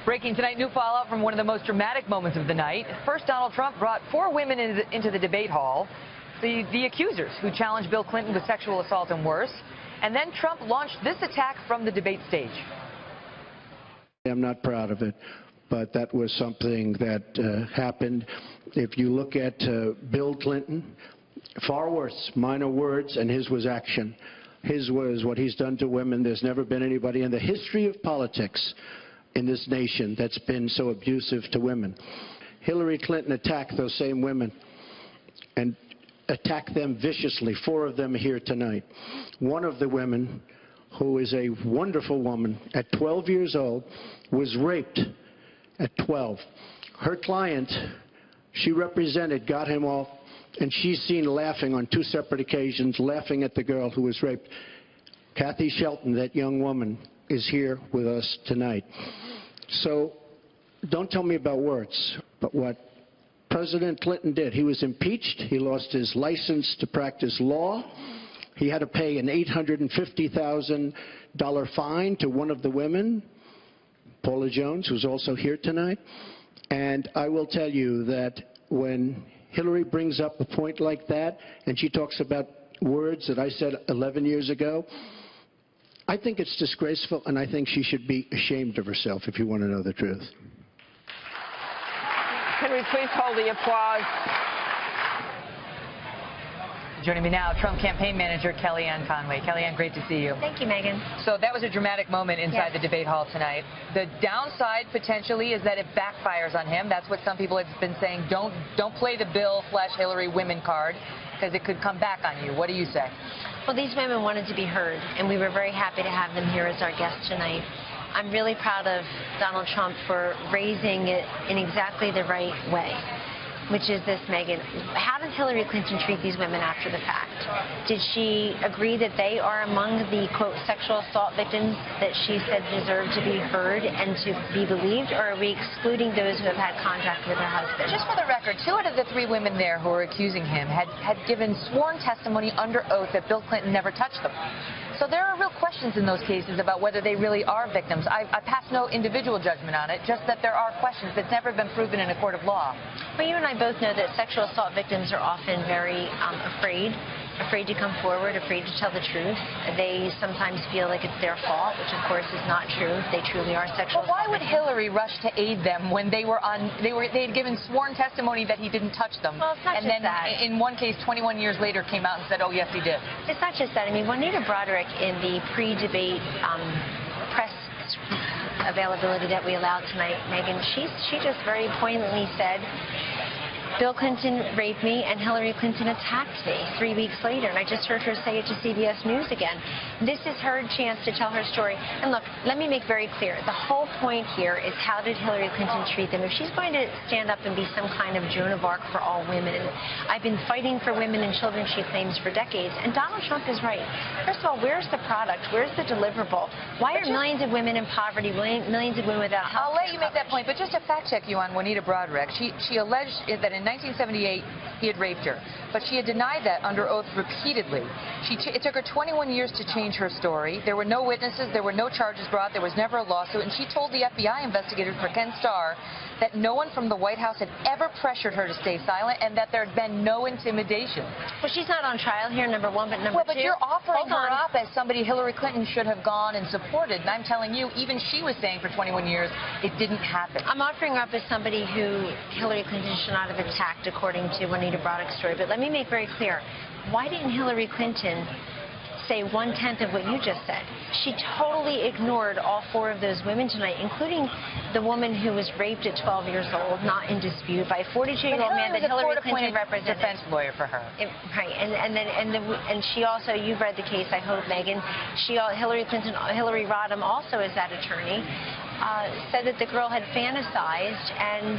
Breaking tonight, new fallout from one of the most dramatic moments of the night. First, Donald Trump brought 4 women into the debate hall, the accusers who challenged Bill Clinton with sexual assault and worse. And then Trump launched this attack from the debate stage. I'm not proud of it, but that was something that happened. If you look at Bill Clinton, far worse, minor words, and his was action. His was what he's done to women. There's never been anybody in the history of politics in this nation that's been so abusive to women. Hillary Clinton attacked those same women and attacked them viciously. 4 of them here tonight. One of the women, who is a wonderful woman, at 12 years old, was raped at 12. Her client, she represented, got him off, and she's seen laughing on 2 separate occasions, laughing at the girl who was raped. Kathy Shelton, that young woman, is here with us tonight. So don't tell me about words, but what President Clinton did, he was impeached, he lost his license to practice law, he had to pay an $850,000 fine to one of the women, Paula Jones, who's also here tonight. And I will tell you that when Hillary brings up a point like that, and she talks about words that I said 11 years ago, I think it's disgraceful, and I think she should be ashamed of herself, if you want to know the truth. Can we please hold the applause? Joining me now, Trump campaign manager Kellyanne Conway. Kellyanne, great to see you. Thank you, Megan. So that was a dramatic moment inside the debate hall tonight. The downside, potentially, is that it backfires on him. That's what some people have been saying. Don't play the Bill/Hillary women card, because it could come back on you. What do you say? Well, these women wanted to be heard, and we were very happy to have them here as our guests tonight. I'm really proud of Donald Trump for raising it in exactly the right way, which is this, Megan. How did Hillary Clinton treat these women after the fact? Did she agree that they are among the, quote, sexual assault victims that she said deserve to be heard and to be believed, or are we excluding those who have had contact with their husbands? Just for the record, 2 out of the 3 women there who were accusing him had given sworn testimony under oath that Bill Clinton never touched them. So there are real questions in those cases about whether they really are victims. I pass no individual judgment on it, just that there are questions that's never been proven in a court of law. Well, you and I both know that sexual assault victims are often very afraid to come forward, afraid to tell the truth. They sometimes feel like it's their fault, which of course is not true. They truly are sexual assault victims. Why would Hillary rush to aid them when they had given sworn testimony that he didn't touch them? Well, it's not just that. And then in one case, 21 years later, came out and said, oh, yes, he did. It's not just that. I mean, Juanita Broderick, in the pre-debate press availability that we allowed tonight, Megan, she just very poignantly said, Bill Clinton raped me and Hillary Clinton attacked me 3 weeks later. And I just heard her say it to CBS News again. This is her chance to tell her story. And look, let me make very clear. The whole point here is, how did Hillary Clinton treat them? If she's going to stand up and be some kind of Joan of Arc for all women, I've been fighting for women and children, she claims, for decades. And Donald Trump is right. First of all, where's the product? Where's the deliverable? Why are millions of women in poverty, millions of women without health? I'll let you make that point, but just to fact check you on Juanita Broderick, she alleged that in 1978 he had raped her, but she had denied that under oath repeatedly. It took her 21 years to change her story. There were no witnesses, there were no charges brought, there was never a lawsuit, and she told the FBI investigator for Ken Starr that no one from the White House had ever pressured her to stay silent, and that there had been no intimidation. Well, she's not on trial here, number one, but number two... Well, but you're offering her up as somebody Hillary Clinton should have gone and supported, and I'm telling you, even she was saying for 21 years it didn't happen. I'm offering her up as somebody who Hillary Clinton should not have attacked, according to Juanita Broderick's story. But let me make very clear, why didn't Hillary Clinton say 1/10 of what you just said? She totally ignored all 4 of those women tonight, including the woman who was raped at 12 years old, not in dispute, by a 42-year-old man that Hillary Clinton represented. Defense lawyer for her. Right, and she also, you've read the case, I hope, Megan. Hillary Rodham also is that attorney. Said that the girl had fantasized, and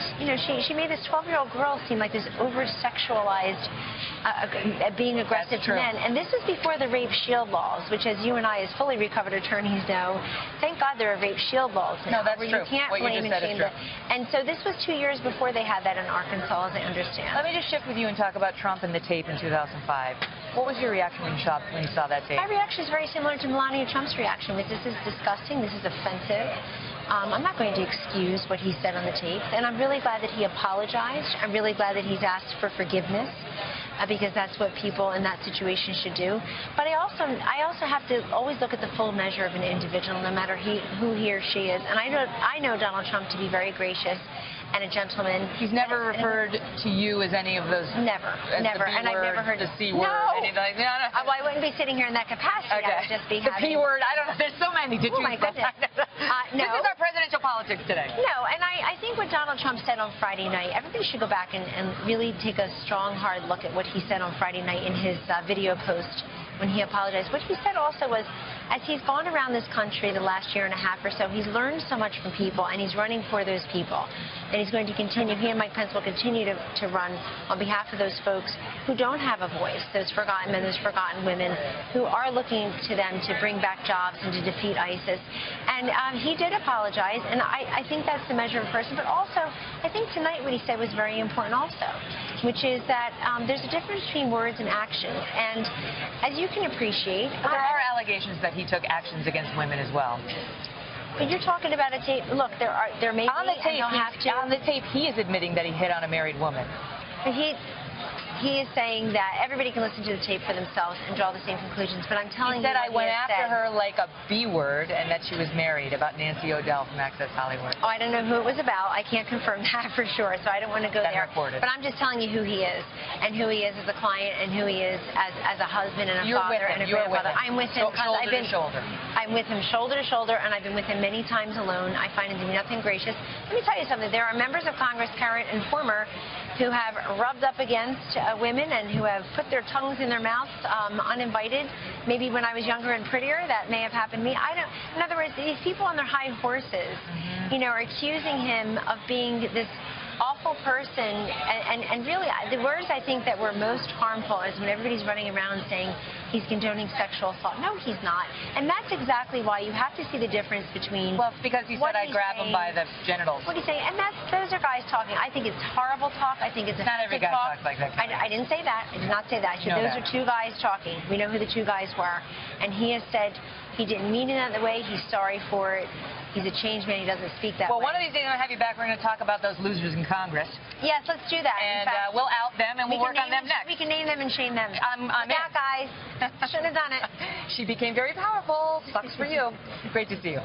she made this 12-year-old girl seem like this over-sexualized, being aggressive to men. And this is before the rape shield laws, which, as you and I, as fully recovered attorneys, know, thank God there are rape shield laws now. No, that's where true. You can't blame and shame them. And so this was 2 years before they had that in Arkansas, as I understand. Let me just shift with you and talk about Trump and the tape in 2005. What was your reaction when you saw that tape? My reaction is very similar to Melania Trump's reaction, which this is disgusting, this is offensive. I'm not going to excuse what he said on the tape, and I'm really glad that he apologized. I'm really glad that he's asked for forgiveness, because that's what people in that situation should do. But I also have to always look at the full measure of an individual, no matter who he or she is. And I know Donald Trump to be very gracious and a gentleman. He's never referred to you as any of those. Never. And I've never heard the C word. No. Anything like that. Well, I wouldn't be sitting here in that capacity. Okay. I would just be the having... P word. I don't know. There's so many. Oh my goodness. No. This is our presidential politics today. No, and I think what Donald Trump said on Friday night, everybody should go back and really take a strong, hard look at what he said on Friday night in his video post when he apologized. What he said also was, as he's gone around this country the last year and a half or so, he's learned so much from people, and he's running for those people. And he's going to continue, he and Mike Pence will continue to run on behalf of those folks who don't have a voice, those forgotten men, those forgotten women, who are looking to them to bring back jobs and to defeat ISIS. And he did apologize, and I think that's the measure of a person. But also, I think tonight what he said was very important also, which is that there's a difference between words and actions. And as you can appreciate... But there are allegations that he took actions against women as well. But you're talking about a tape. Look, there may be, on the tape, and they'll have to. On the tape, he is admitting that he hit on a married woman. But he is saying that everybody can listen to the tape for themselves and draw the same conclusions. But I'm telling you, he said I went after her her like a B word, and that she was married, about Nancy O'Dell from Access Hollywood. Oh, I don't know who it was about. I can't confirm that for sure, so I don't want to go there. Reported. But I'm just telling you who he is, and who he is as a client, and who he is as a husband and a father and a grandfather. I'm with him. Shoulder to shoulder. I'm with him shoulder to shoulder, and I've been with him many times alone. I find him to be nothing gracious. Let me tell you something. There are members of Congress, current and former, who have rubbed up against women and who have put their tongues in their mouths uninvited. Maybe when I was younger and prettier, that may have happened to me. In other words, these people on their high horses, you know, are accusing him of being this awful person, and really the words I think that were most harmful is when everybody's running around saying he's condoning sexual assault. No, he's not. And that's exactly why you have to see the difference between... Well, because he said I grab him by the genitals. What he's saying, and those are guys talking. I think it's horrible talk. I think it's not every guy talks like that. I didn't say that. I did not say that. I said those are two guys talking. We know who the two guys were. And he has said he didn't mean it that way. He's sorry for it. He's a changed man. He doesn't speak that way. Well, one of these days I'm going to have you back. We're going to talk about those losers in Congress. Yes, let's do that. And we'll out them, and we'll work on them next. We can name them and shame them. I'm yeah, guys. Shouldn't have done it. She became very powerful. Sucks for you. Great to see you.